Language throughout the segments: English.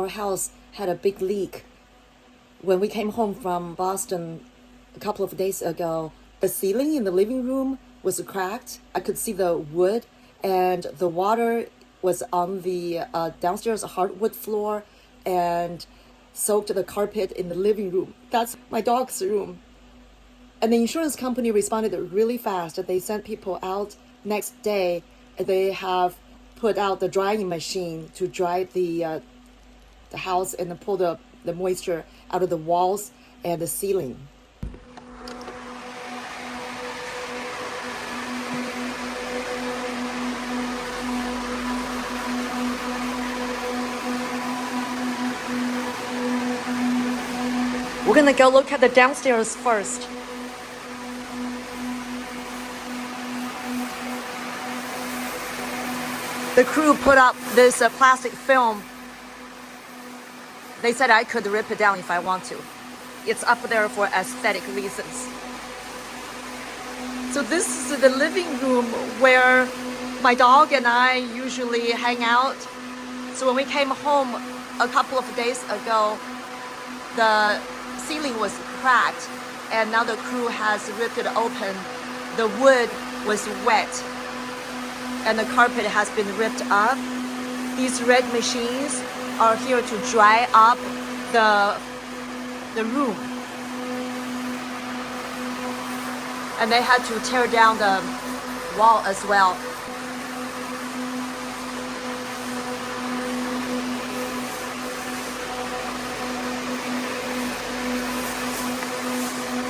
our house had a big leak. When we came home from Boston a couple of days ago, the ceiling in the living room was cracked. I could see the wood, and the water was on the downstairs hardwood floor and soaked the carpet in the living room. That's my dog's room. And the insurance company responded really fast. They sent people out next day. They have put out the drying machine to dry the house and pull the moisture out of the walls and the ceiling. We're gonna go look at the downstairs first. The crew put up this plastic film. They said I could rip it down if I want to. It's up there for aesthetic reasons. So this is the living room where my dog and I usually hang out. So when we came home a couple of days ago, the ceiling was cracked and now the crew has ripped it open. The wood was wet and the carpet has been ripped up. These red machines are here to dry up the room. And they had to tear down the wall as well.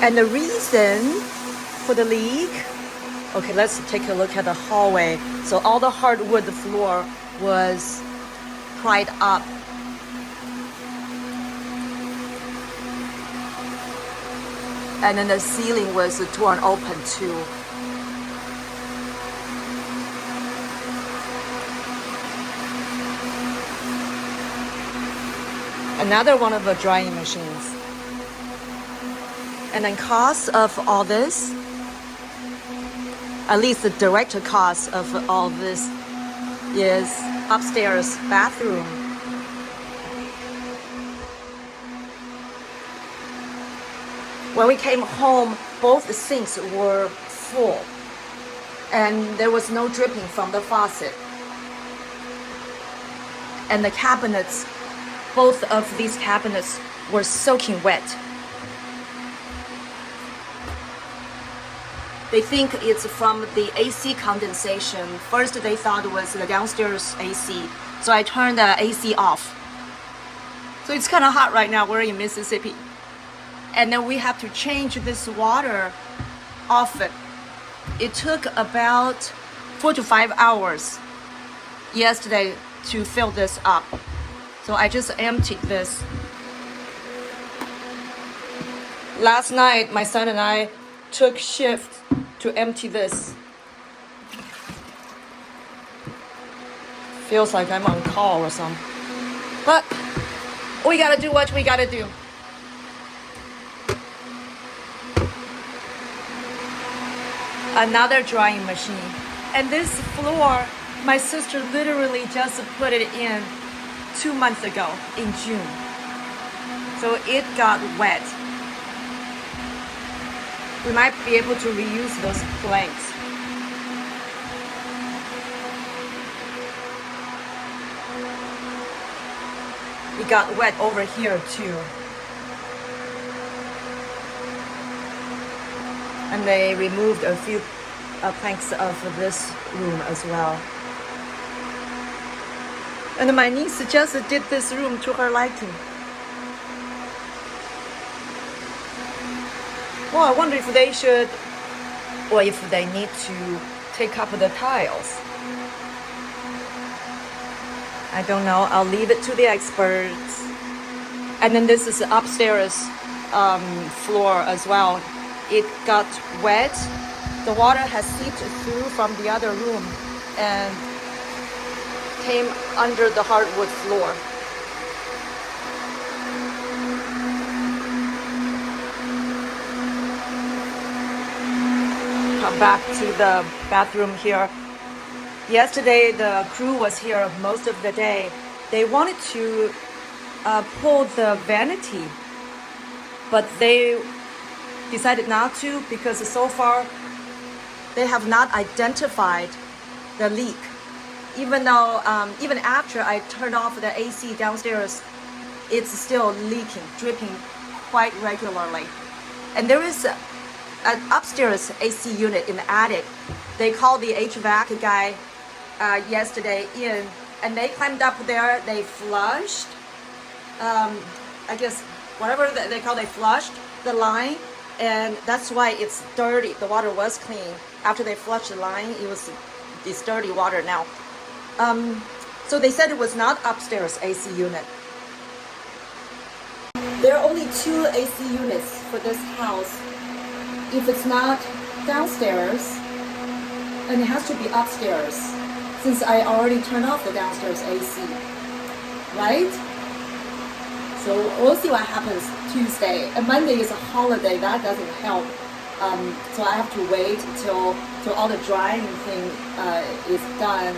And the reason for the leak, okay, let's take a look at the hallway. So all the hardwood floor was pried up. And then the ceiling was torn open too. Another one of the drying machines. And then cost of all this, at least the direct cost of all this is upstairs bathroom. When we came home, both sinks were full and there was no dripping from the faucet. And the cabinets, both of these cabinets were soaking wet. They think it's from the AC condensation. First they thought it was the downstairs AC. So I turned the AC off. So it's kind of hot right now. We're in Mississippi. And then we have to change this water often. It took about 4 to 5 hours yesterday to fill this up. So I just emptied this. Last night, my son and I took shift to empty this. Feels like I'm on call or something. But we gotta do what we gotta do. Another drying machine. And this floor, my sister literally just put it in 2 months ago in June. So it got wet. We might be able to reuse those planks. It got wet over here too. And they removed a few planks of this room as well. And my niece just did this room to her liking. Well, I wonder if they should, or if they need to take up the tiles. I don't know. I'll leave it to the experts. And then this is the upstairs floor as well. It got wet. The water has seeped through from the other room and came under the hardwood floor. Come back to the bathroom here. Yesterday the crew was here most of the day. They wanted to pull the vanity, but they decided not to because so far they have not identified the leak. Even though, even after I turned off the AC downstairs, it's still leaking, dripping quite regularly. And there is an upstairs AC unit in the attic. They called the HVAC guy yesterday in, and they climbed up there, they flushed, I guess whatever they call, they flushed the line, and that's why it's dirty. The water was clean. After they flushed the line, it's dirty water now. So they said it was not upstairs AC unit. There are only 2 AC units for this house. If it's not downstairs, and it has to be upstairs, since I already turned off the downstairs AC, right? So we'll see what happens Tuesday. And Monday is a holiday, that doesn't help. So I have to wait till all the drying thing is done.